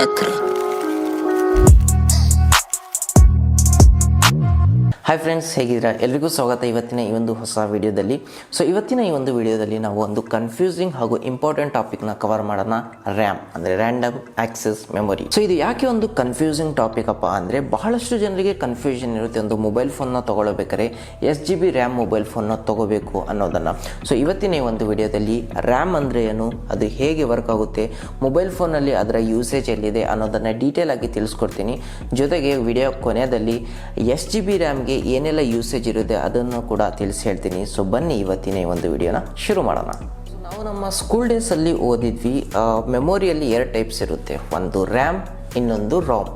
Accra. Hi friends, ಹೇಗಿದ್ದೀರಾ? ಎಲ್ರಿಗೂ ಸ್ವಾಗತ ಇವತ್ತಿನ ಈ ಒಂದು ಹೊಸ ವಿಡಿಯೋದಲ್ಲಿ. ಇವತ್ತಿನ ಈ ಒಂದು ವಿಡಿಯೋದಲ್ಲಿ ನಾವು ಒಂದು ಕನ್ಫ್ಯೂಸಿಂಗ್ ಹಾಗೂ ಇಂಪಾರ್ಟೆಂಟ್ ಟಾಪಿಕ್ನ ಕವರ್ ಮಾಡೋಣ. ರ್ಯಾಮ್ ಅಂದರೆ ರ್ಯಾಂಡಮ್ ಆಕ್ಸೆಸ್ ಮೆಮೊರಿ. ಇದು ಯಾಕೆ ಒಂದು ಕನ್ಫ್ಯೂಸಿಂಗ್ ಟಾಪಿಕ್ ಅಪ್ಪ ಅಂದರೆ ಬಹಳಷ್ಟು ಜನರಿಗೆ ಕನ್ಫ್ಯೂಷನ್ ಇರುತ್ತೆ. ಒಂದು ಮೊಬೈಲ್ ಫೋನ್ನ ತೊಗೊಳ್ಬೇಕಾದ್ರೆ GB ರ್ಯಾಮ್ ಮೊಬೈಲ್ ಫೋನ್ನ ತೊಗೋಬೇಕು ಅನ್ನೋದನ್ನು. ಇವತ್ತಿನ ಈ ಒಂದು ವಿಡಿಯೋದಲ್ಲಿ ರ್ಯಾಮ್ ಅಂದರೆ ಏನು, ಅದು ಹೇಗೆ ವರ್ಕ್ ಆಗುತ್ತೆ, ಮೊಬೈಲ್ ಫೋನಲ್ಲಿ ಅದರ ಯೂಸೇಜ್ ಎಲ್ಲಿದೆ ಅನ್ನೋದನ್ನು ಡೀಟೇಲ್ ಆಗಿ ತಿಳಿಸ್ಕೊಡ್ತೀನಿ. ಜೊತೆಗೆ ವಿಡಿಯೋ ಕೊನೆಯಲ್ಲಿ GB ರ್ಯಾಮ್ಗೆ ಏನೆಲ್ಲ ಯೂಸೇಜ್ ಇರುತ್ತೆ ಅದನ್ನು ಕೂಡ ತಿಳಿಸಿ ಹೇಳ್ತೀನಿ. ಬನ್ನಿ ಇವತ್ತಿನ ಒಂದು ವಿಡಿಯೋನ ಶುರು ಮಾಡೋಣ. ನಾವು ನಮ್ಮ ಸ್ಕೂಲ್ ಡೇಸಲ್ಲಿ ಓದಿದ್ವಿ, ಮೆಮೊರಿಯಲ್ಲಿ 2 ಟೈಪ್ಸ್ ಇರುತ್ತೆ. ಒಂದು ರ್ಯಾಮ್, ಇನ್ನೊಂದು ರಾಮ್.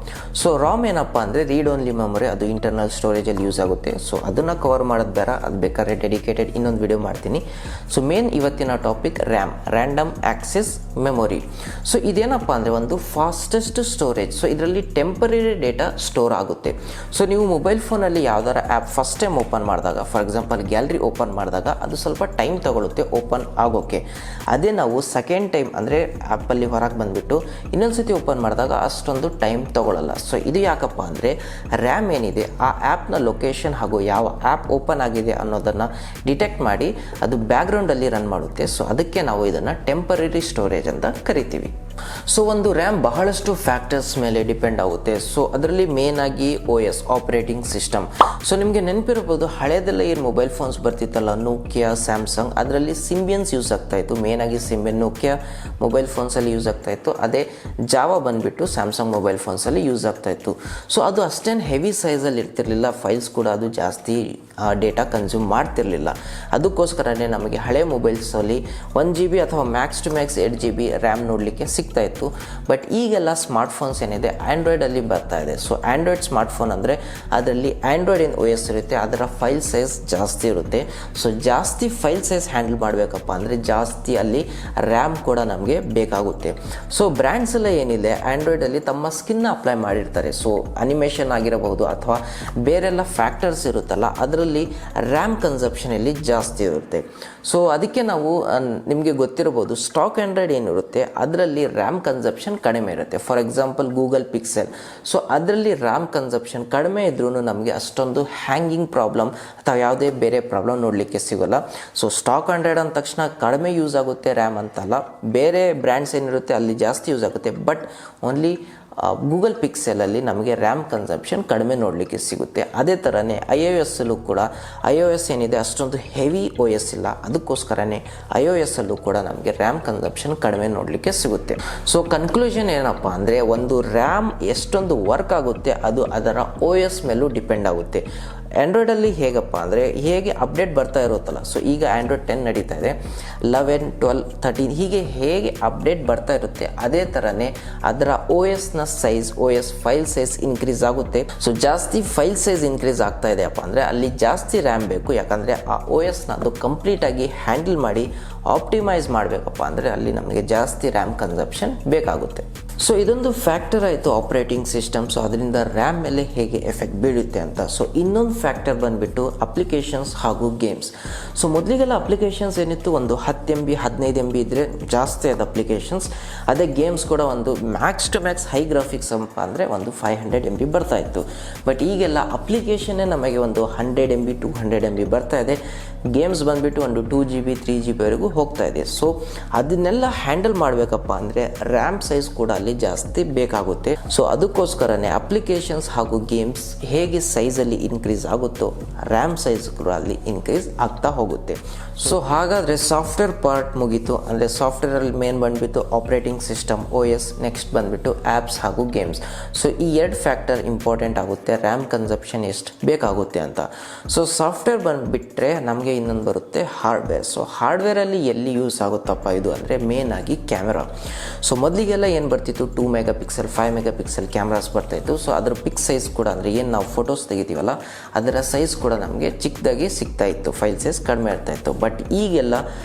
ರಾಮ್ ಏನಪ್ಪ ಅಂದರೆ ರೀಡ್ ಓನ್ಲಿ ಮೆಮೊರಿ, ಅದು ಇಂಟರ್ನಲ್ ಸ್ಟೋರೇಜಲ್ಲಿ ಯೂಸ್ ಆಗುತ್ತೆ. ಅದನ್ನು ಕವರ್ ಮಾಡೋದು ಬೇಡ, ಅದು ಬೇಕಾದ್ರೆ ಡೆಡಿಕೇಟೆಡ್ ಇನ್ನೊಂದು ವಿಡಿಯೋ ಮಾಡ್ತೀನಿ. ಮೇನ್ ಇವತ್ತಿನ topic RAM, random access memory. ಇದೇನಪ್ಪ ಅಂದರೆ ಒಂದು ಫಾಸ್ಟೆಸ್ಟ್ ಸ್ಟೋರೇಜ್. ಇದರಲ್ಲಿ ಟೆಂಪರರಿ ಡೇಟಾ ಸ್ಟೋರ್ ಆಗುತ್ತೆ. ನೀವು ಮೊಬೈಲ್ ಫೋನಲ್ಲಿ ಯಾವ್ದಾರ ಆ್ಯಪ್ ಫಸ್ಟ್ ಟೈಮ್ ಓಪನ್ ಮಾಡಿದಾಗ, ಫಾರ್ ಎಕ್ಸಾಂಪಲ್ ಗ್ಯಾಲರಿ ಓಪನ್ ಮಾಡಿದಾಗ ಅದು ಸ್ವಲ್ಪ ಟೈಮ್ ತಗೊಳುತ್ತೆ ಓಪನ್ ಆಗೋಕ್ಕೆ. ಅದೇ ನಾವು ಸೆಕೆಂಡ್ ಟೈಮ್ ಅಂದರೆ ಆ್ಯಪಲ್ಲಿ ಹೊರಗೆ ಬಂದುಬಿಟ್ಟು ಇನ್ನೊಂದು ಸತಿ ಓಪನ್ ಮಾಡಿದಾಗ ಅಷ್ಟೊಂದು ಟೈಮ್ ತಗೊಳ್ಳಲ್ಲ. ಇದು ಯಾಕಪ್ಪ ಅಂದರೆ ರ್ಯಾಮ್ ಏನಿದೆ ಆ ಆ್ಯಪ್ನ ಲೊಕೇಶನ್ ಹಾಗೂ ಯಾವ ಆ್ಯಪ್ ಓಪನ್ ಆಗಿದೆ ಅನ್ನೋದನ್ನು ಡಿಟೆಕ್ಟ್ ಮಾಡಿ ಅದು ಬ್ಯಾಕ್ಗ್ರೌಂಡಲ್ಲಿ ರನ್ ಮಾಡುತ್ತೆ. ಅದಕ್ಕೆ ನಾವು ಇದನ್ನು ಟೆಂಪರರಿ ಸ್ಟೋರೇಜ್ ಅಂತ ಕರಿತೀವಿ. ಒಂದು ರ್ಯಾಮ್ ಬಹಳಷ್ಟು ಫ್ಯಾಕ್ಟರ್ಸ್ ಮೇಲೆ ಡಿಪೆಂಡ್ ಆಗುತ್ತೆ. ಅದರಲ್ಲಿ ಮೇನ್ ಆಗಿ OS, ಆಪರೇಟಿಂಗ್ ಸಿಸ್ಟಮ್. ನಿಮಗೆ ನೆನಪಿರಬಹುದು, ಹಳೆದೆಲ್ಲ ಏನು ಮೊಬೈಲ್ ಫೋನ್ಸ್ ಬರ್ತಿತ್ತಲ್ಲ, ನೋಕಿಯಾ, ಸ್ಯಾಮ್ಸಂಗ್, ಅದರಲ್ಲಿ ಸಿಂಬಿಯನ್ಸ್ ಯೂಸ್ ಆಗ್ತಾ ಇತ್ತು. ಮೇನ್ ಆಗಿ ಸಿಂಬಿಯನ್ ನೋಕಿಯಾ ಮೊಬೈಲ್ ಫೋನ್ಸಲ್ಲಿ ಯೂಸ್ ಆಗ್ತಾ ಇತ್ತು. ಅದೇ ಜಾವಾ ಬಂದುಬಿಟ್ಟು ಸ್ಯಾಮ್ಸಂಗ್ ಮೊಬೈಲ್ ಫೋನ್ಸಲ್ಲಿ ಯೂಸ್ ಆಗ್ತಾ ಇತ್ತು. ಅದು ಅಷ್ಟೇನು ಹೆವಿ ಸೈಜಲ್ಲಿ ಇರ್ತಿರಲಿಲ್ಲ. ಫೈಲ್ಸ್ ಕೂಡ ಅದು ಜಾಸ್ತಿ ಡೇಟಾ ಕನ್ಸ್ಯೂಮ್ ಮಾಡ್ತಿರಲಿಲ್ಲ. ಅದಕ್ಕೋಸ್ಕರನೇ ನಮಗೆ ಹಳೆ ಮೊಬೈಲ್ಸಲ್ಲಿ 1 GB ಅಥವಾ max to max 8 GB RAM ನೋಡಲಿಕ್ಕೆ ಸಿಗ್ತಾ ಇತ್ತು. ಬಟ್ ಈಗೆಲ್ಲ ಸ್ಮಾರ್ಟ್ಫೋನ್ಸ್ ಏನಿದೆ ಆ್ಯಂಡ್ರಾಯ್ಡಲ್ಲಿ ಬರ್ತಾ ಇದೆ. ಆ್ಯಂಡ್ರಾಯ್ಡ್ ಸ್ಮಾರ್ಟ್ಫೋನ್ ಅಂದರೆ ಅದರಲ್ಲಿ ಆ್ಯಂಡ್ರಾಯ್ಡ್ ಏನು OS ಇರುತ್ತೆ ಅದರ ಫೈಲ್ ಸೈಜ್ ಜಾಸ್ತಿ ಇರುತ್ತೆ. ಜಾಸ್ತಿ ಫೈಲ್ ಸೈಜ್ ಹ್ಯಾಂಡಲ್ ಮಾಡಬೇಕಪ್ಪ ಅಂದರೆ ಜಾಸ್ತಿ ಅಲ್ಲಿ ರ್ಯಾಮ್ ಕೂಡ ನಮಗೆ ಬೇಕಾಗುತ್ತೆ. ಬ್ರ್ಯಾಂಡ್ಸ್ ಎಲ್ಲ ಏನಿದೆ ಆ್ಯಂಡ್ರಾಯ್ಡಲ್ಲಿ ತಮ್ಮ ಸ್ಕಿನ್ನ ಅಪ್ಲೈ ಮಾಡಿರ್ತಾರೆ. ಅನಿಮೇಷನ್ ಆಗಿರಬಹುದು ಅಥವಾ ಬೇರೆಲ್ಲ ಫ್ಯಾಕ್ಟರ್ಸ್ ಇರುತ್ತಲ್ಲ, ಅದರಲ್ಲಿ ರ್ಯಾಮ್ ಕನ್ಸಪ್ಷನ್ ಇಲ್ಲಿ ಜಾಸ್ತಿ ಇರುತ್ತೆ. ಅದಕ್ಕೆ ನಾವು ನಿಮಗೆ ಗೊತ್ತಿರಬಹುದು, ಸ್ಟಾಕ್ ಆ್ಯಂಡ್ರಾಯ್ಡ್ ಏನಿರುತ್ತೆ ಅದರಲ್ಲಿ ರ್ಯಾಮ್ ಕನ್ಸಪ್ಷನ್ ಕಡಿಮೆ ಇರುತ್ತೆ. ಫಾರ್ ಎಕ್ಸಾಂಪಲ್ ಗೂಗಲ್ ಪಿಕ್ಸೆಲ್, ಅದರಲ್ಲಿ ರ್ಯಾಮ್ ಕನ್ಸಪ್ಷನ್ ಕಡಿಮೆ ಇದ್ರೂ ನಮಗೆ ಅಷ್ಟೊಂದು ಹ್ಯಾಂಗಿಂಗ್ ಪ್ರಾಬ್ಲಮ್ ಅಥವಾ ಯಾವುದೇ ಬೇರೆ ಪ್ರಾಬ್ಲಮ್ ನೋಡಲಿಕ್ಕೆ ಸಿಗೋಲ್ಲ. ಸ್ಟಾಕ್ ಆ್ಯಂಡ್ರಾಯ್ಡ್ ಅಂದ ತಕ್ಷಣ ಕಡಿಮೆ ಯೂಸ್ ಆಗುತ್ತೆ ರ್ಯಾಮ್ ಅಂತಲ್ಲ, ಬೇರೆ ಬ್ರ್ಯಾಂಡ್ಸ್ ಏನಿರುತ್ತೆ ಅಲ್ಲಿ ಜಾಸ್ತಿ ಯೂಸ್ ಆಗುತ್ತೆ. ಬಟ್ ಓನ್ಲಿ ಗೂಗಲ್ ಪಿಕ್ಸೆಲಲ್ಲಿ ನಮಗೆ ರ್ಯಾಮ್ ಕನ್ಸಪ್ಷನ್ ಕಡಿಮೆ ನೋಡಲಿಕ್ಕೆ ಸಿಗುತ್ತೆ. ಅದೇ ಥರನೇ iOS ಅಲ್ಲೂ ಕೂಡ iOS ಏನಿದೆ ಅಷ್ಟೊಂದು ಹೆವಿ OS ಇಲ್ಲ, ಅದಕ್ಕೋಸ್ಕರನೇ iOS ಅಲ್ಲೂ ಕೂಡ ನಮಗೆ ರ್ಯಾಮ್ ಕನ್ಸಪ್ಷನ್ ಕಡಿಮೆ ನೋಡಲಿಕ್ಕೆ ಸಿಗುತ್ತೆ. ಕನ್ಕ್ಲೂಷನ್ ಏನಪ್ಪ ಅಂದರೆ ಒಂದು ರ್ಯಾಮ್ ಎಷ್ಟೊಂದು ವರ್ಕ್ ಆಗುತ್ತೆ ಅದು ಅದರ OS ಮೇಲೂ ಡಿಪೆಂಡ್ ಆಗುತ್ತೆ. ಆ್ಯಂಡ್ರಾಯ್ಡಲ್ಲಿ ಹೇಗಪ್ಪ ಅಂದರೆ ಹೇಗೆ ಅಪ್ಡೇಟ್ ಬರ್ತಾ ಇರುತ್ತಲ್ಲ, ಈಗ ಆ್ಯಂಡ್ರಾಯ್ಡ್ 10 ನಡೀತಾ ಇದೆ, 11, 12, 13 ಹೀಗೆ ಹೇಗೆ ಅಪ್ಡೇಟ್ ಬರ್ತಾ ಇರುತ್ತೆ ಅದೇ ಥರನೇ ಅದರ OSನ size, OS file size increase ಆಗುತ್ತೆ. ಜಾಸ್ತಿ ಫೈಲ್ ಸೈಜ್ ಇನ್ಕ್ರೀಸ್ ಆಗ್ತಾ ಇದೆಯಪ್ಪ ಅಂದರೆ ಅಲ್ಲಿ ಜಾಸ್ತಿ ರ್ಯಾಮ್ ಬೇಕು. ಯಾಕಂದರೆ ಆ OSನ ಅದು ಕಂಪ್ಲೀಟಾಗಿ ಹ್ಯಾಂಡಲ್ ಮಾಡಿ ಆಪ್ಟಿಮೈಸ್ ಮಾಡಬೇಕಪ್ಪ ಅಂದರೆ ಅಲ್ಲಿ ನಮಗೆ ಜಾಸ್ತಿ ರ್ಯಾಮ್ ಕನ್ಸಪ್ಷನ್ ಬೇಕಾಗುತ್ತೆ. ಇದೊಂದು ಫ್ಯಾಕ್ಟರ್ ಆಯಿತು ಆಪರೇಟಿಂಗ್ ಸಿಸ್ಟಮ್. ಅದರಿಂದ ರ್ಯಾಮ್ ಮೇಲೆ ಹೇಗೆ ಎಫೆಕ್ಟ್ ಬೀಳುತ್ತೆ ಅಂತ. ಇನ್ನೊಂದು ಫ್ಯಾಕ್ಟರ್ ಬಂದುಬಿಟ್ಟು ಅಪ್ಲಿಕೇಶನ್ಸ್ ಹಾಗೂ ಗೇಮ್ಸ್. ಮೊದಲಿಗೆಲ್ಲ ಅಪ್ಲಿಕೇಶನ್ಸ್ ಏನಿತ್ತು ಒಂದು 10 MB 15 MB ಇದ್ದರೆ ಜಾಸ್ತಿ ಆದ ಅಪ್ಲಿಕೇಶನ್ಸ್. ಅದೇ ಗೇಮ್ಸ್ ಕೂಡ ಒಂದು max to max high graphics ಅಂತ ಅಂದರೆ ಒಂದು 500 MB ಬರ್ತಾ ಇತ್ತು. ಬಟ್ ಈಗೆಲ್ಲ ಅಪ್ಲಿಕೇಶನ್ನೇ ನಮಗೆ ಒಂದು 100 MB 200 MB ಬರ್ತಾ ಇದೆ. ಗೇಮ್ಸ್ ಬಂದುಬಿಟ್ಟು ಒಂದು 2 GB 3 GB ಹೋಗ್ತಾ ಇದೆ. ಅದನ್ನೆಲ್ಲ ಹ್ಯಾಂಡಲ್ ಮಾಡಬೇಕಪ್ಪ ಅಂದರೆ ರ್ಯಾಮ್ ಸೈಜ್ ಕೂಡ ಅಲ್ಲಿ ಜಾಸ್ತಿ ಬೇಕಾಗುತ್ತೆ. ಅದಕ್ಕೋಸ್ಕರನೇ ಅಪ್ಲಿಕೇಶನ್ಸ್ ಹಾಗೂ ಗೇಮ್ಸ್ ಹೇಗೆ ಸೈಜಲ್ಲಿ ಇನ್ಕ್ರೀಸ್ ಆಗುತ್ತೋ ರ್ಯಾಮ್ ಸೈಜ್ ಕೂಡ ಅಲ್ಲಿ ಇನ್ಕ್ರೀಸ್ ಆಗ್ತಾ ಹೋಗುತ್ತೆ. ಹಾಗಾದರೆ ಸಾಫ್ಟ್ವೇರ್ ಪಾರ್ಟ್ ಮುಗೀತು. ಅಂದರೆ ಸಾಫ್ಟ್ವೇರಲ್ಲಿ ಮೇನ್ ಬಂದುಬಿಟ್ಟು ಆಪರೇಟಿಂಗ್ ಸಿಸ್ಟಮ್, OS, ನೆಕ್ಸ್ಟ್ ಬಂದುಬಿಟ್ಟು ಆ್ಯಪ್ಸ್ ಹಾಗೂ ಗೇಮ್ಸ್. ಈ 2 ಫ್ಯಾಕ್ಟರ್ ಇಂಪಾರ್ಟೆಂಟ್ ಆಗುತ್ತೆ ರ್ಯಾಮ್ ಕನ್ಸಪ್ಷನ್ ಎಷ್ಟು ಬೇಕಾಗುತ್ತೆ ಅಂತ. ಸಾಫ್ಟ್ವೇರ್ ಬಂದುಬಿಟ್ರೆ ನಮಗೆ ಇನ್ನೊಂದು ಬರುತ್ತೆ ಹಾರ್ಡ್ವೇರ್. ಹಾರ್ಡ್ವೇರಲ್ಲಿ ಎಲ್ಲಿ ಯೂಸ್ ಆಗುತ್ತಪ್ಪ ಇದು ಅಂದರೆ ಮೇನ್ ಆಗಿ ಕ್ಯಾಮೆರಾ. ಮೊದಲಿಗೆಲ್ಲ ಏನು ಬರ್ತಿತ್ತು 2 MP, 5 MP ಕ್ಯಾಮ್ರಾಸ್ ಬರ್ತಾಯಿತ್ತು. ಅದರ ಪಿಕ್ ಸೈಜ್ ಕೂಡ ಅಂದರೆ ಏನು ನಾವು ಫೋಟೋಸ್ ತೆಗಿತೀವಲ್ಲ ಅದರ ಸೈಜ್ ಕೂಡ ನಮಗೆ ಚಿಕ್ಕದಾಗಿ ಸಿಗ್ತಾ ಇತ್ತು, ಫೈಲ್ ಸೈಜ್ ಕಡಿಮೆ ಇರ್ತಾ ಇತ್ತು. ಬಟ್ ಈಗೆಲ್ಲ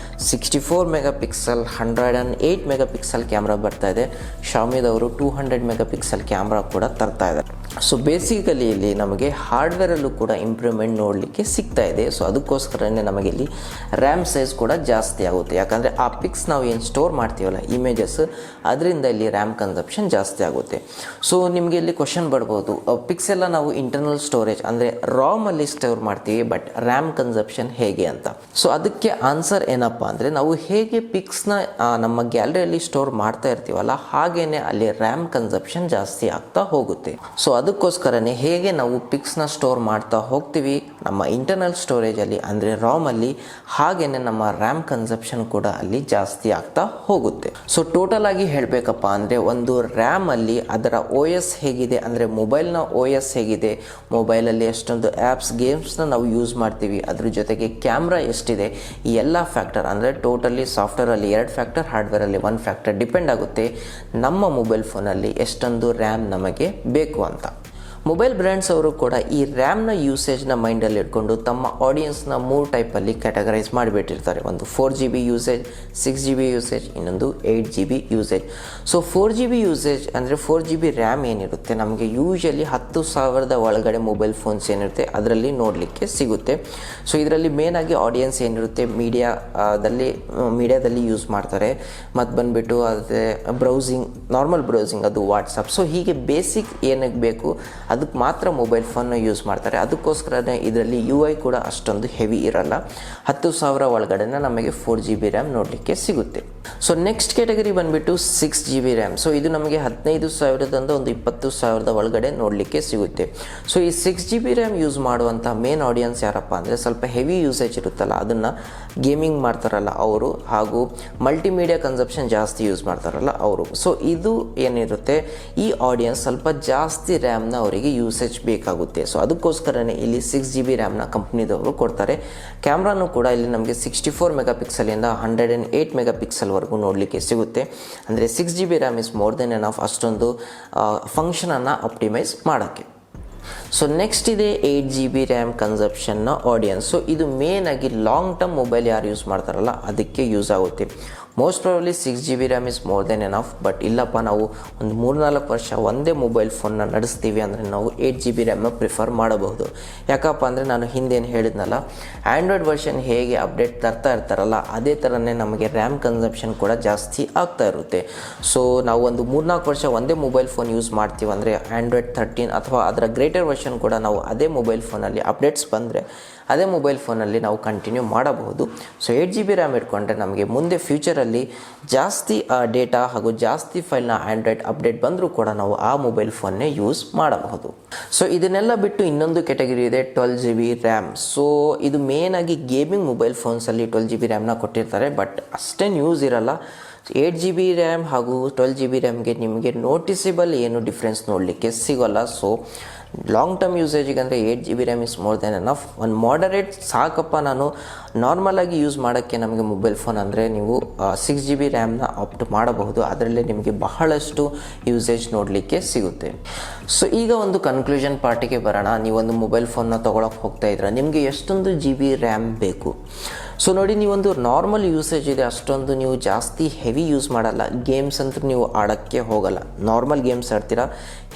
64 MP, 108 MP ಕ್ಯಾಮ್ರಾ ಬರ್ತಾ ಇದೆ. ಶಾಮಿದವರು 200 MP ಕ್ಯಾಮ್ರಾ ಕೂಡ ತರ್ತಾ ಇದ್ದಾರೆ. ಸೊ ಬೇಸಿಕಲಿ ಇಲ್ಲಿ ನಮಗೆ ಹಾರ್ಡ್ವೇರಲ್ಲೂ ಕೂಡ ಇಂಪ್ರೂವ್ಮೆಂಟ್ ನೋಡಲಿಕ್ಕೆ ಸಿಗ್ತಾ ಇದೆ. ಸೊ ಅದಕ್ಕೋಸ್ಕರನೇ ನಮಗೆ ಇಲ್ಲಿ ರ್ಯಾಮ್ ಸೈಜ್ ಕೂಡ ಜಾಸ್ತಿ ಆಗುತ್ತೆ. ಯಾಕಂದರೆ ಆ ಪಿಕ್ಸ್ ನಾವು ಏನು ಸ್ಟೋರ್ ಮಾಡ್ತೀವಲ್ಲ ಇಮೇಜಸ್, ಅದರಿಂದ ಇಲ್ಲಿ ರ್ಯಾಮ್ ಕನ್ಸಪ್ಷನ್ ಜಾಸ್ತಿ ಆಗುತ್ತೆ. ಸೊ ನಿಮಗೆ ಇಲ್ಲಿ ಕ್ವಶನ್ ಬರ್ಬೋದು, ಪಿಕ್ಸ್ ಎಲ್ಲ ನಾವು ಇಂಟರ್ನಲ್ ಸ್ಟೋರೇಜ್ ಅಂದರೆ ರಾಮಲ್ಲಿ ಸ್ಟೋರ್ ಮಾಡ್ತೀವಿ, ಬಟ್ ರ್ಯಾಮ್ ಕನ್ಸಪ್ಷನ್ ಹೇಗೆ ಅಂತ. ಸೊ ಅದಕ್ಕೆ ಆನ್ಸರ್ ಏನಪ್ಪ ಅಂದರೆ, ನಾವು ಹೇಗೆ ಪಿಕ್ಸ್ನ ನಮ್ಮ ಗ್ಯಾಲರಿಯಲ್ಲಿ ಸ್ಟೋರ್ ಮಾಡ್ತಾ ಇರ್ತೀವಲ್ಲ ಹಾಗೇನೆ ಅಲ್ಲಿ ರ್ಯಾಮ್ ಕನ್ಸಪ್ಷನ್ ಜಾಸ್ತಿ ಆಗ್ತಾ ಹೋಗುತ್ತೆ. ಸೊ ಅದಕ್ಕೋಸ್ಕರನೇ ಹೇಗೆ ನಾವು ಪಿಕ್ಸ್ನ ಸ್ಟೋರ್ ಮಾಡ್ತಾ ಹೋಗ್ತೀವಿ ನಮ್ಮ ಇಂಟರ್ನಲ್ ಸ್ಟೋರೇಜಲ್ಲಿ ಅಂದರೆ ರಾಮಲ್ಲಿ, ಹಾಗೇನೆ ನಮ್ಮ ರ್ಯಾಮ್ ಕನ್ಸಪ್ಷನ್ ಕೂಡ ಅಲ್ಲಿ ಜಾಸ್ತಿ ಆಗ್ತಾ ಹೋಗುತ್ತೆ. ಸೊ ಟೋಟಲ್ ಆಗಿ ಹೇಳಬೇಕಪ್ಪ ಅಂದರೆ, ಒಂದು ರ್ಯಾಮಲ್ಲಿ ಅದರ OS ಹೇಗಿದೆ ಅಂದರೆ ಮೊಬೈಲ್ನ OS ಹೇಗಿದೆ, ಮೊಬೈಲಲ್ಲಿ ಎಷ್ಟೊಂದು ಆ್ಯಪ್ಸ್ ಗೇಮ್ಸ್ನ ನಾವು ಯೂಸ್ ಮಾಡ್ತೀವಿ, ಅದ್ರ ಜೊತೆಗೆ ಕ್ಯಾಮ್ರಾ ಎಷ್ಟಿದೆ, ಈ ಎಲ್ಲ ಫ್ಯಾಕ್ಟರ್ ಅಂದರೆ ಟೋಟಲಿ ಸಾಫ್ಟ್ವೇರಲ್ಲಿ 2 ಫ್ಯಾಕ್ಟರ್, ಹಾರ್ಡ್ವೇರಲ್ಲಿ 1 ಫ್ಯಾಕ್ಟರ್ ಡಿಪೆಂಡ್ ಆಗುತ್ತೆ ನಮ್ಮ ಮೊಬೈಲ್ ಫೋನಲ್ಲಿ ಎಷ್ಟೊಂದು ರ್ಯಾಮ್ ನಮಗೆ ಬೇಕು ಅಂತ. ಮೊಬೈಲ್ ಬ್ರ್ಯಾಂಡ್ಸ್ ಅವರು ಕೂಡ ಈ ರ್ಯಾಮ್ನ ಯೂಸೇಜ್ನ ಮೈಂಡಲ್ಲಿ ಇಟ್ಕೊಂಡು ತಮ್ಮ ಆಡಿಯನ್ಸ್ನ 3 ಟೈಪಲ್ಲಿ ಕ್ಯಾಟಗರೈಸ್ ಮಾಡಿಬಿಟ್ಟಿರ್ತಾರೆ. ಒಂದು 4GB ಯೂಸೇಜ್, 6GB ಯೂಸೇಜ್, ಇನ್ನೊಂದು 8GB usage. So 4GB usage ಅಂದರೆ 4GB ರ್ಯಾಮ್ ಏನಿರುತ್ತೆ ನಮಗೆ ಯೂಶಲಿ 10,000 ಒಳಗಡೆ ಮೊಬೈಲ್ ಫೋನ್ಸ್ ಏನಿರುತ್ತೆ ಅದರಲ್ಲಿ ನೋಡಲಿಕ್ಕೆ ಸಿಗುತ್ತೆ. ಸೊ ಇದರಲ್ಲಿ ಮೇನಾಗಿ ಆಡಿಯನ್ಸ್ ಏನಿರುತ್ತೆ ಮೀಡಿಯಾದಲ್ಲಿ ಯೂಸ್ ಮಾಡ್ತಾರೆ. ಮತ್ತು ಬಂದುಬಿಟ್ಟು ಅದೇ ಬ್ರೌಸಿಂಗ್, ನಾರ್ಮಲ್ ಬ್ರೌಸಿಂಗ್, ಅದು ವಾಟ್ಸಪ್. ಸೊ ಹೀಗೆ ಬೇಸಿಕ್ ಏನಕ್ಕೆ ಬೇಕು ಅದಕ್ಕೆ ಮಾತ್ರ ಮೊಬೈಲ್ ಫೋನ್ನ ಯೂಸ್ ಮಾಡ್ತಾರೆ. ಅದಕ್ಕೋಸ್ಕರನೇ ಇದರಲ್ಲಿ UI ಕೂಡ ಅಷ್ಟೊಂದು ಹೆವಿ ಇರಲ್ಲ. 10,000 ಒಳಗಡೆನೇ ನಮಗೆ 4GB ರ್ಯಾಮ್ ನೋಡಲಿಕ್ಕೆ ಸಿಗುತ್ತೆ. ಸೊ ನೆಕ್ಸ್ಟ್ ಕ್ಯಾಟಗರಿ ಬಂದುಬಿಟ್ಟು 6GB ರ್ಯಾಮ್. ಸೊ ಇದು ನಮಗೆ 15,000ದಿಂದ ಒಂದು 20,000 ಒಳಗಡೆ ನೋಡಲಿಕ್ಕೆ ಸಿಗುತ್ತೆ. ಸೊ ಈ 6GB ರ್ಯಾಮ್ ಯೂಸ್ ಮಾಡುವಂಥ ಮೇನ್ ಆಡಿಯನ್ಸ್ ಯಾರಪ್ಪ ಅಂದರೆ, ಸ್ವಲ್ಪ ಹೆವಿ ಯೂಸೇಜ್ ಇರುತ್ತಲ್ಲ ಅದನ್ನು ಗೇಮಿಂಗ್ ಮಾಡ್ತಾರಲ್ಲ ಅವರು, ಹಾಗೂ ಮಲ್ಟಿಮೀಡಿಯಾ ಕನ್ಸಪ್ಷನ್ ಜಾಸ್ತಿ ಯೂಸ್ ಮಾಡ್ತಾರಲ್ಲ ಅವರು. ಸೊ ಇದು ಏನಿರುತ್ತೆ ಈ ಆಡಿಯನ್ಸ್ ಸ್ವಲ್ಪ ಜಾಸ್ತಿ ರ್ಯಾಮ್ನ ಅವರಿಗೆ ಯೂಸೇಜ್ ಬೇಕಾಗುತ್ತೆ. ಸೊ ಅದಕ್ಕೋಸ್ಕರನೇ ಇಲ್ಲಿ 6GB ರ್ಯಾಮ್ನ ಕಂಪ್ನಿದವರು ಕೊಡ್ತಾರೆ. ಕ್ಯಾಮ್ರಾನು ಕೂಡ ಇಲ್ಲಿ ನಮಗೆ 64 ಮೆಗಾಪಿಕ್ಸಲಿಂದ 108 ಮೆಗಾಪಿಕ್ಸಲ್ವರೆಗೂ ನೋಡಲಿಕ್ಕೆ ಸಿಗುತ್ತೆ. ಅಂದರೆ 6GB RAM is more than enough ಅಷ್ಟೊಂದು ಫಂಕ್ಷನನ್ನು ಆಪ್ಟಿಮೈಸ್ ಮಾಡೋಕ್ಕೆ. ಸೊ ನೆಕ್ಸ್ಟ್ ಇದೆ 8GB ರ್ಯಾಮ್ ಕನ್ಸಪ್ಷನ್ನ ಆಡಿಯನ್ಸ್. ಸೊ ಇದು ಮೇನಾಗಿ ಲಾಂಗ್ ಟರ್ಮ್ ಮೊಬೈಲ್ ಯಾರು ಯೂಸ್ ಮಾಡ್ತಾರಲ್ಲ ಅದಕ್ಕೆ ಯೂಸ್ ಆಗುತ್ತೆ. Most probably 6GB RAM is more than enough. But ಇಲ್ಲಪ್ಪ ನಾವು ಒಂದು 3-4 ವರ್ಷ ಒಂದೇ ಮೊಬೈಲ್ ಫೋನ್ನ ನಡೆಸ್ತೀವಿ ಅಂದರೆ ನಾವು 8GB ರ್ಯಾಮ್ನ ಪ್ರಿಫರ್ ಮಾಡಬಹುದು. ಯಾಕಪ್ಪ ಅಂದರೆ ನಾನು ಹಿಂದೇನು ಹೇಳಿದ್ನಲ್ಲ, ಆ್ಯಂಡ್ರಾಯ್ಡ್ ವರ್ಷನ್ ಹೇಗೆ ಅಪ್ಡೇಟ್ ತರ್ತಾ ಇರ್ತಾರಲ್ಲ ಅದೇ ಥರನೇ ನಮಗೆ ರ್ಯಾಮ್ ಕನ್ಸಪ್ಷನ್ ಕೂಡ ಜಾಸ್ತಿ ಆಗ್ತಾ ಇರುತ್ತೆ. ಸೊ ನಾವು ಒಂದು 3-4 ವರ್ಷ ಒಂದೇ ಮೊಬೈಲ್ ಫೋನ್ ಯೂಸ್ ಮಾಡ್ತೀವಿ ಅಂದರೆ ಆ್ಯಂಡ್ರಾಯ್ಡ್ 13 ಅಥವಾ ಅದರ ಗ್ರೇಟರ್ ವರ್ಷನ್ ಕೂಡ ನಾವು ಅದೇ ಮೊಬೈಲ್ ಫೋನಲ್ಲಿ ಅಪ್ಡೇಟ್ಸ್ ಬಂದರೆ ಅದೇ ಮೊಬೈಲ್ ಫೋನಲ್ಲಿ ನಾವು ಕಂಟಿನ್ಯೂ ಮಾಡಬಹುದು. ಸೊ 8GB ರ್ಯಾಮ್ ಇಟ್ಕೊಂಡ್ರೆ ನಮಗೆ ಮುಂದೆ ಫ್ಯೂಚರಲ್ಲಿ ಜಾಸ್ತಿ ಡೇಟಾ ಹಾಗೂ ಜಾಸ್ತಿ ಫೈಲ್ನ ಆ್ಯಂಡ್ರಾಯ್ಡ್ ಅಪ್ಡೇಟ್ ಬಂದರೂ ಕೂಡ ನಾವು ಆ ಮೊಬೈಲ್ ಫೋನ್ನೇ ಯೂಸ್ ಮಾಡಬಹುದು. ಸೊ ಇದನ್ನೆಲ್ಲ ಬಿಟ್ಟು ಇನ್ನೊಂದು ಕ್ಯಾಟಗರಿ ಇದೆ 12GB ರ್ಯಾಮ್. ಸೊ ಇದು ಮೇನಾಗಿ ಗೇಮಿಂಗ್ ಮೊಬೈಲ್ ಫೋನ್ಸಲ್ಲಿ 12GB ರ್ಯಾಮ್ನ ಕೊಟ್ಟಿರ್ತಾರೆ, ಬಟ್ ಅಷ್ಟೇನು ಯೂಸ್ ಇರಲ್ಲ. 8GB ರ್ಯಾಮ್ ಹಾಗೂ 12GB ರ್ಯಾಮ್ಗೆ ನಿಮಗೆ ನೋಟಿಸಬಲ್ ಏನು ಡಿಫ್ರೆನ್ಸ್ ನೋಡಲಿಕ್ಕೆ ಸಿಗೋಲ್ಲ. ಸೊ ಲಾಂಗ್ ಟರ್ಮ್ ಯೂಸೇಜಿಗೆ ಅಂದರೆ 8GB RAM is more than enough. ಒಂದು ಮಾಡರೇಟ್ ಸಾಕಪ್ಪ ನಾನು ನಾರ್ಮಲಾಗಿ ಯೂಸ್ ಮಾಡೋಕ್ಕೆ ನಮಗೆ ಮೊಬೈಲ್ ಫೋನ್ ಅಂದರೆ ನೀವು 6GB ರ್ಯಾಮ್ನ ಆಪ್ಟ್ ಮಾಡಬಹುದು. ಅದರಲ್ಲೇ ನಿಮಗೆ ಬಹಳಷ್ಟು ಯೂಸೇಜ್ ನೋಡಲಿಕ್ಕೆ ಸಿಗುತ್ತೆ. ಸೊ ಈಗ ಒಂದು ಕನ್ಕ್ಲೂಷನ್ ಪಾರ್ಟಿಗೆ ಬರೋಣ. ನೀವೊಂದು ಮೊಬೈಲ್ ಫೋನ್ನ ತೊಗೊಳಕ್ಕೆ ಹೋಗ್ತಾ ಇದ್ರೆ ನಿಮಗೆ ಎಷ್ಟೊಂದು GB ರ್ಯಾಮ್ ಬೇಕು? ಸೊ ನೋಡಿ, ನೀವೊಂದು ನಾರ್ಮಲ್ ಯೂಸೇಜ್ ಇದೆ, ಅಷ್ಟೊಂದು ನೀವು ಜಾಸ್ತಿ ಹೆವಿ ಯೂಸ್ ಮಾಡಲ್ಲ. ಗೇಮ್ಸ್ ಅಂತೂ ನೀವು ಆಡೋಕ್ಕೆ ಹೋಗಲ್ಲ, ನಾರ್ಮಲ್ ಗೇಮ್ಸ್ ಆಡ್ತೀರಾ.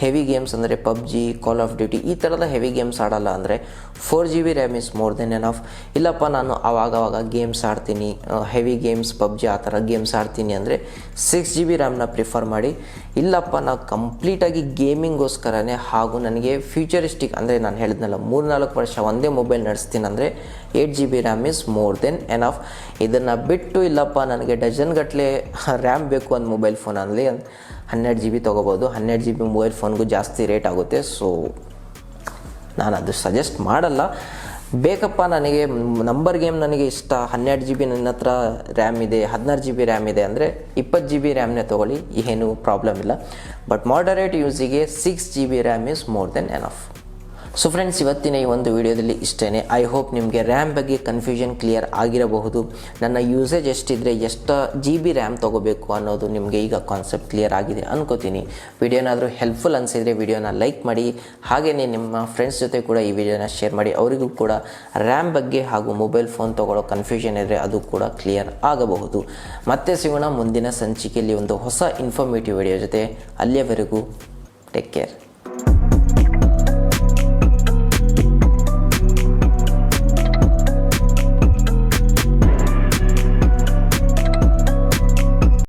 ಹೆವಿ ಗೇಮ್ಸ್ ಅಂದರೆ ಪಬ್ಜಿ, ಕಾಲ್ ಆಫ್ ಡ್ಯೂಟಿ ಈ ಥರದ ಹೆವಿ ಗೇಮ್ಸ್ ಆಡಲ್ಲ ಅಂದರೆ 4GB RAM is more than enough. ಇಲ್ಲಪ್ಪ ನಾನು ಆವಾಗವಾಗ ಗೇಮ್ಸ್ ಆಡ್ತೀನಿ, ಹೆವಿ ಗೇಮ್ಸ್ ಪಬ್ಜಿ ಆ ಥರ ಗೇಮ್ಸ್ ಆಡ್ತೀನಿ ಅಂದರೆ 6GB ರ್ಯಾಮ್ನ ಪ್ರಿಫರ್ ಮಾಡಿ. ಇಲ್ಲಪ್ಪ ನಾವು ಕಂಪ್ಲೀಟಾಗಿ ಗೇಮಿಂಗೋಸ್ಕರನೇ ಹಾಗೂ ನನಗೆ ಫ್ಯೂಚರಿಸ್ಟಿಕ್ ಅಂದರೆ ನಾನು ಹೇಳಿದ್ನಲ್ಲ 3-4 ವರ್ಷ ಒಂದೇ ಮೊಬೈಲ್ ನಡೆಸ್ತೀನಿ ಅಂದರೆ 8GB RAM is more than enough. ಇದನ್ನು ಬಿಟ್ಟು ಇಲ್ಲಪ್ಪ ನನಗೆ ಡಜನ್ ಗಟ್ಟಲೆ ರ್ಯಾಮ್ ಬೇಕು ಒಂದು ಮೊಬೈಲ್ ಫೋನ್ ಅಂದರೆ 12GB ತೊಗೋಬೋದು. 12GB ಮೊಬೈಲ್ ಫೋನ್ಗೂ ಜಾಸ್ತಿ ರೇಟ್ ಆಗುತ್ತೆ. ಸೊ ನಾನು ಅದು ಸಜೆಸ್ಟ್ ಮಾಡಲ್ಲ. ಬೇಕಪ್ಪ ನನಗೆ ನಂಬರ್ ಗೇಮ್ ನನಗೆ ಇಷ್ಟ, 12GB ನನ್ನ ಹತ್ರ ರ್ಯಾಮ್ ಇದೆ, 16GB ರ್ಯಾಮ್ ಇದೆ ಅಂದರೆ 20GB ರ್ಯಾಮ್ನೇ ತೊಗೊಳ್ಳಿ, ಏನು ಪ್ರಾಬ್ಲಮ್ ಇಲ್ಲ. ಬಟ್ ಮಾಡರೇಟ್ ಯೂಸಿಗೆ 6GB RAM is more than enough. So friends, ಇವತ್ತಿನ ಈ ಒಂದು ವಿಡಿಯೋದಲ್ಲಿ ಇಷ್ಟೇ. ಐ ಹೋಪ್ ನಿಮಗೆ ರ್ಯಾಮ್ ಬಗ್ಗೆ ಕನ್ಫ್ಯೂಷನ್ ಕ್ಲಿಯರ್ ಆಗಿರಬಹುದು. ನನ್ನ ಯೂಸೇಜ್ ಎಷ್ಟಿದ್ರೆ ಎಷ್ಟು GB ರ್ಯಾಮ್ ತೊಗೋಬೇಕು ಅನ್ನೋದು ನಿಮಗೆ ಈಗ ಕಾನ್ಸೆಪ್ಟ್ ಕ್ಲಿಯರ್ ಆಗಿದೆ ಅನ್ಕೋತೀನಿ. ವಿಡಿಯೋನಾದರೂ ಹೆಲ್ಪ್ಫುಲ್ ಅನಿಸಿದರೆ ವಿಡಿಯೋನ ಲೈಕ್ ಮಾಡಿ, ಹಾಗೆಯೇ ನಿಮ್ಮ ಫ್ರೆಂಡ್ಸ್ ಜೊತೆ ಕೂಡ ಈ ವಿಡಿಯೋನ ಶೇರ್ ಮಾಡಿ. ಅವರಿಗೂ ಕೂಡ ರ್ಯಾಮ್ ಬಗ್ಗೆ ಹಾಗೂ ಮೊಬೈಲ್ ಫೋನ್ ತೊಗೊಳ್ಳೋ ಕನ್ಫ್ಯೂಷನ್ ಇದ್ದರೆ ಅದು ಕೂಡ ಕ್ಲಿಯರ್ ಆಗಬಹುದು. ಮತ್ತೆ ಸಿಗೋಣ ಮುಂದಿನ ಸಂಚಿಕೆಯಲ್ಲಿ ಒಂದು ಹೊಸ ಇನ್ಫಾರ್ಮೇಟಿವ್ ವಿಡಿಯೋ ಜೊತೆ. ಅಲ್ಲಿಯವರೆಗೂ ಟೇಕ್ ಕೇರ್.